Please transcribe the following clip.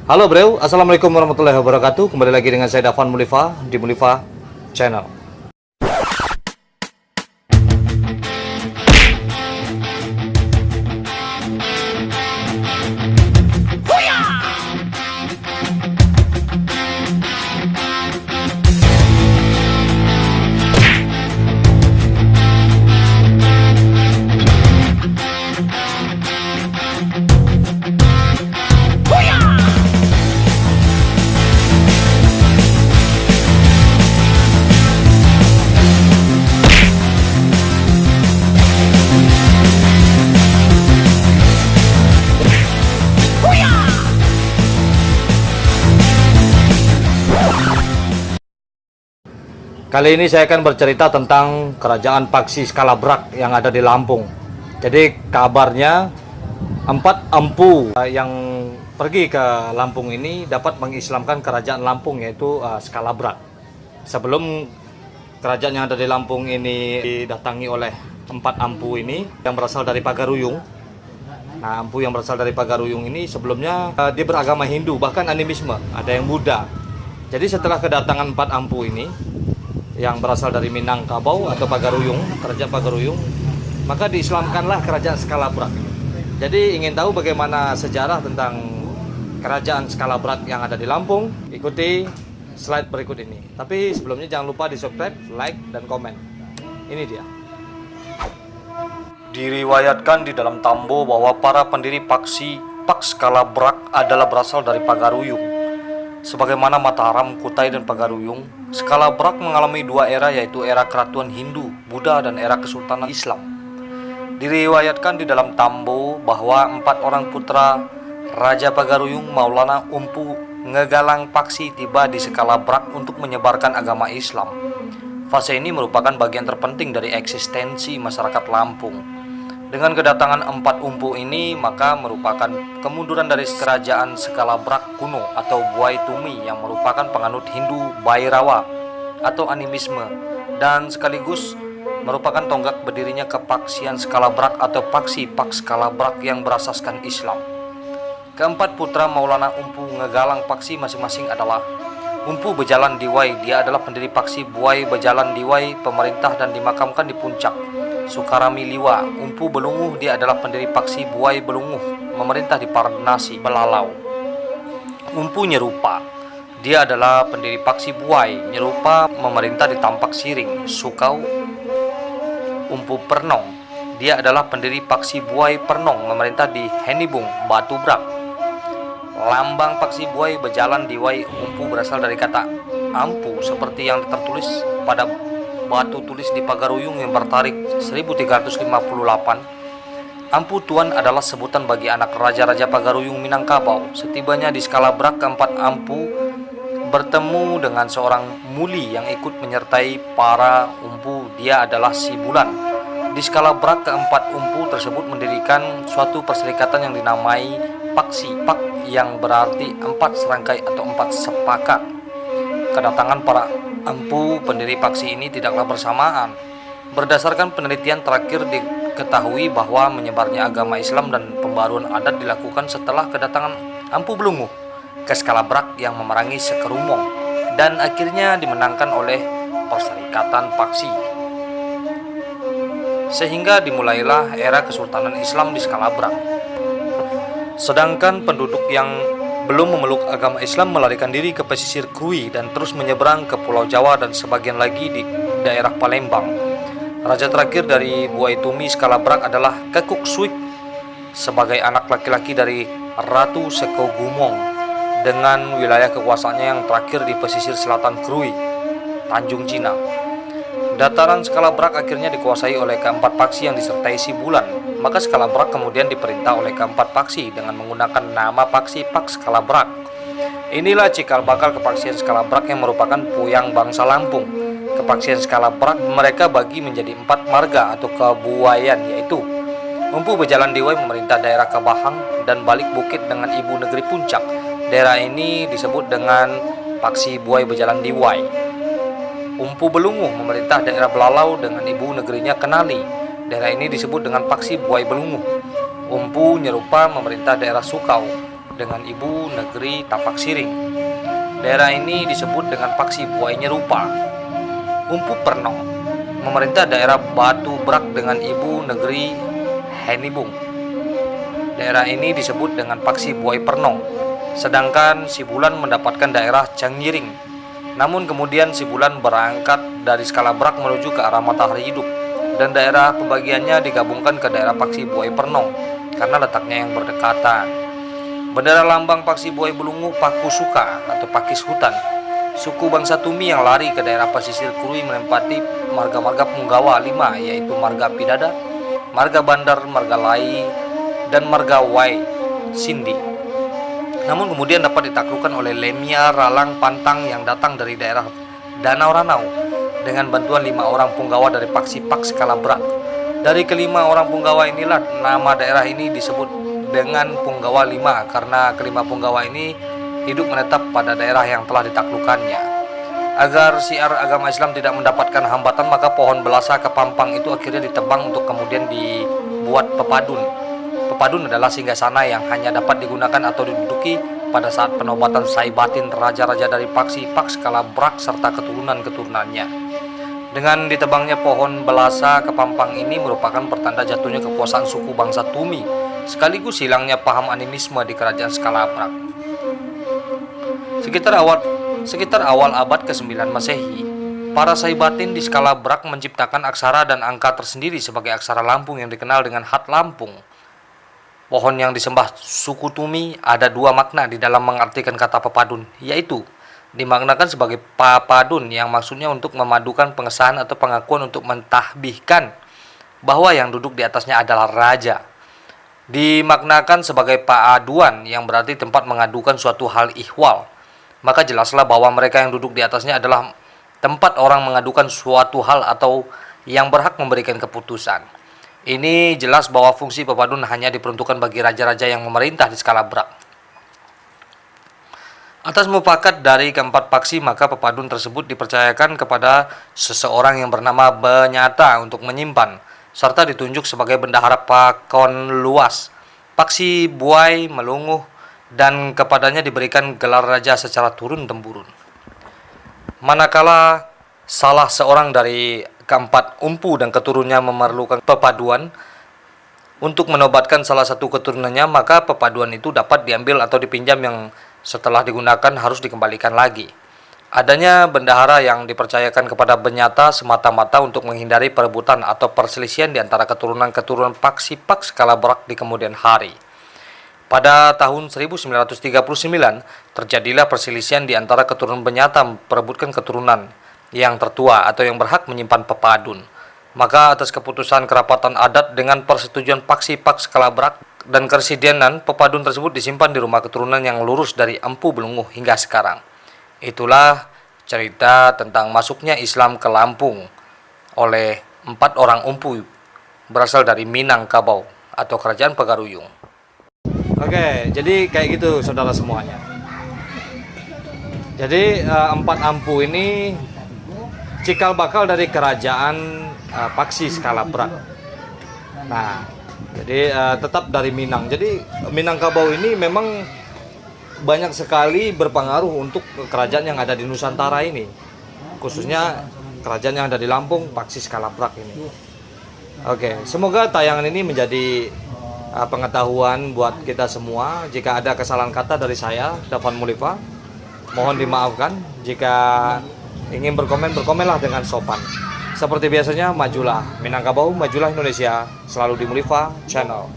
Halo bro, assalamualaikum warahmatullahi wabarakatuh. Kembali lagi dengan saya Dafan Mulifa di Mulifa Channel. Kali ini saya akan bercerita tentang kerajaan Paksi Skalabrak yang ada di Lampung. Jadi kabarnya 4 empu yang pergi ke Lampung ini dapat mengislamkan kerajaan Lampung, yaitu Skalabrak. Sebelum kerajaan yang ada di Lampung ini didatangi oleh 4 empu ini yang berasal dari Pagaruyung. Nah, empu yang berasal dari Pagaruyung ini sebelumnya dia beragama Hindu, bahkan animisme, ada yang Buddha. Jadi setelah kedatangan 4 empu ini yang berasal dari Minangkabau atau Pagaruyung, kerajaan Pagaruyung, maka diislamkanlah kerajaan Skalabrak. Jadi ingin tahu bagaimana sejarah tentang kerajaan Skalabrak yang ada di Lampung? Ikuti slide berikut ini. Tapi sebelumnya jangan lupa di subscribe, like, dan komen. Ini dia. Diriwayatkan di dalam Tambo bahwa para pendiri Paksi Skalabrak adalah berasal dari Pagaruyung. Sebagaimana Mataram, Kutai, dan Pagaruyung, Skalabrak mengalami 2 era, yaitu era keratuan Hindu, Buddha, dan era kesultanan Islam. Diriwayatkan di dalam Tambo bahwa 4 orang putra Raja Pagaruyung, Maulana Umpu Ngegalang Paksi, tiba di Skalabrak untuk menyebarkan agama Islam. Fase ini merupakan bagian terpenting dari eksistensi masyarakat Lampung. Dengan kedatangan 4 umpu ini, maka merupakan kemunduran dari kerajaan Skalabrak kuno atau Buai Tumi yang merupakan penganut Hindu Bhairawa atau animisme, dan sekaligus merupakan tonggak berdirinya kepaksian Skalabrak atau Paksi Skalabrak yang berasaskan Islam. Keempat putra Maulana Umpu Ngegalang Paksi masing-masing adalah Umpu Bejalan Diwai, dia adalah pendiri Paksi Buai Bejalan Diwai, pemerintah dan dimakamkan di puncak Sukarami Liwa. Umpu Belunguh, dia adalah pendiri Paksi Buai Belunguh, memerintah di Parnasi Belalau. Umpu Nyerupa, dia adalah pendiri Paksi Buai Nyerupa, memerintah di Tampak Siring, Sukau. Umpu Pernong, dia adalah pendiri Paksi Buai Pernong, memerintah di Henibung, Batu Brak. Lambang Paksi Buai Bejalan Diwai Umpu berasal dari kata ampu, seperti yang tertulis pada batu tulis di Pagaruyung yang bertarik 1358. Ampu Tuan adalah sebutan bagi anak raja-raja Pagaruyung Minangkabau. Setibanya di Skalabrak, keempat ampu bertemu dengan seorang muli yang ikut menyertai para umpu, dia adalah Si Bulan. Di Skalabrak, keempat umpu tersebut mendirikan suatu perserikatan yang dinamai Paksi, Pak yang berarti 4 serangkai atau 4 sepakat. Kedatangan para empu pendiri Paksi ini tidaklah bersamaan. Berdasarkan penelitian terakhir diketahui bahwa menyebarnya agama Islam dan pembaruan adat dilakukan setelah kedatangan Empu Belunguh ke Skalabrak yang memerangi Sekerumong dan akhirnya dimenangkan oleh Perserikatan Paksi. Sehingga dimulailah era Kesultanan Islam di Skalabrak. Sedangkan penduduk yang belum memeluk agama Islam melarikan diri ke pesisir Krui dan terus menyeberang ke Pulau Jawa dan sebagian lagi di daerah Palembang. Raja terakhir dari Buai Tumi Skalabrak adalah Kekuk Suik sebagai anak laki-laki dari Ratu Sekogumong, dengan wilayah kekuasaannya yang terakhir di pesisir selatan Krui, Tanjung Cina. Dataran Skalabrak akhirnya dikuasai oleh keempat Paksi yang disertai Si Bulan. Maka Skalabrak kemudian diperintah oleh keempat Paksi dengan menggunakan nama Paksi Skalabrak. Inilah cikal bakal kepaksian Skalabrak yang merupakan puyang bangsa Lampung. Kepaksian Skalabrak mereka bagi menjadi 4 marga atau kebuayan, yaitu Umpu Bejalan Diwai memerintah daerah Kabahang dan Balik Bukit dengan ibu negeri Puncak. Daerah ini disebut dengan Paksi Buai Bejalan Diwai. Umpu Belunguh memerintah daerah Belalau dengan ibu negerinya Kenali. Daerah ini disebut dengan Paksi Buai Belunguh. Umpu Nyerupa memerintah daerah Sukau. dengan ibu negeri Tapak Siring. Daerah ini disebut dengan Paksi Buai Nyerupa. Umpu Pernong memerintah daerah Batu Brak dengan ibu negeri Henibung. Daerah ini disebut dengan Paksi Buai Pernong. Sedangkan Si Bulan mendapatkan daerah Canggiring. Namun kemudian Si Bulan berangkat dari Skalabrak menuju ke arah Matahari Hidup, dan daerah pembagiannya digabungkan ke daerah Paksi Buai Pernong karena letaknya yang berdekatan. Bendera lambang Paksi Buai Belungu Pakusuka atau Pakis Hutan. Suku bangsa Tumi yang lari ke daerah pesisir Krui menempati marga-marga Punggawa 5, yaitu Marga Pidada, Marga Bandar, Marga Lai, dan Marga Wai Sindi. Namun kemudian dapat ditaklukkan oleh Lemia Ralang Pantang yang datang dari daerah Danau Ranau dengan bantuan 5 orang Punggawa dari Paksi Paks Kalabrak. Dari kelima orang Punggawa inilah nama daerah ini disebut dengan Punggawa 5 karena kelima Punggawa ini hidup menetap pada daerah yang telah ditaklukkannya. Agar siar agama Islam tidak mendapatkan hambatan, maka pohon belasa kepampang itu akhirnya ditebang untuk kemudian dibuat pepadun. Pepadun adalah singgasana yang hanya dapat digunakan atau diduduki pada saat penobatan sai batin raja-raja dari Paksi Paks Kalabrak serta keturunan-keturunannya. Dengan ditebangnya pohon belasa kepampang ini merupakan pertanda jatuhnya kekuasaan suku bangsa Tumi, sekaligus hilangnya paham animisme di kerajaan Skalabrak. Sekitar awal abad ke-9 Masehi, para Saibatin di Skalabrak menciptakan aksara dan angka tersendiri sebagai aksara Lampung yang dikenal dengan Hat Lampung. Pohon yang disembah suku Tumi ada dua makna di dalam mengartikan kata pepadun, yaitu dimaknakan sebagai papadun yang maksudnya untuk memadukan pengesahan atau pengakuan untuk mentahbihkan bahwa yang duduk di atasnya adalah raja. Dimaknakan sebagai paaduan yang berarti tempat mengadukan suatu hal ihwal. Maka jelaslah bahwa mereka yang duduk di atasnya adalah tempat orang mengadukan suatu hal atau yang berhak memberikan keputusan. Ini jelas bahwa fungsi pepadun hanya diperuntukkan bagi raja-raja yang memerintah di Skalabrak. Atas mufakat dari keempat paksi, maka pepadun tersebut dipercayakan kepada seseorang yang bernama Benyata untuk menyimpan, serta ditunjuk sebagai bendahara Pakon Luas, Paksi Buai Melunguh, dan kepadanya diberikan gelar raja secara turun-temurun. Manakala salah seorang dari keempat umpu dan keturunannya memerlukan pepaduan untuk menobatkan salah satu keturunannya, maka pepaduan itu dapat diambil atau dipinjam yang setelah digunakan harus dikembalikan lagi. Adanya bendahara yang dipercayakan kepada Benyata semata-mata untuk menghindari perebutan atau perselisihan di antara keturunan-keturunan Paksi Paks Kalabrak di kemudian hari. Pada tahun 1939 terjadilah perselisihan di antara keturunan Benyata memperebutkan keturunan yang tertua atau yang berhak menyimpan pepadun. Maka atas keputusan kerapatan adat dengan persetujuan Paksi Paks Kalabrak dan Kersidenan, pepadun tersebut disimpan di rumah keturunan yang lurus dari Empu Belunguh hingga sekarang. Itulah cerita tentang masuknya Islam ke Lampung oleh 4 orang umpu berasal dari Minangkabau atau Kerajaan Pagaruyung. Oke, jadi kayak gitu saudara semuanya. Jadi 4 ampu ini cikal bakal dari kerajaan Paksi Skalabrak. Nah, jadi tetap dari Minang. Jadi Minangkabau ini memang banyak sekali berpengaruh untuk kerajaan yang ada di Nusantara ini, khususnya kerajaan yang ada di Lampung, Paksi Skalabrak ini. Oke, semoga tayangan ini menjadi pengetahuan buat kita semua. Jika ada kesalahan kata dari saya, Dafan Mulifa, mohon dimaafkan. Jika ingin berkomen, berkomenlah dengan sopan. Seperti biasanya, majulah Minangkabau, majulah Indonesia, selalu di Mulifa Channel.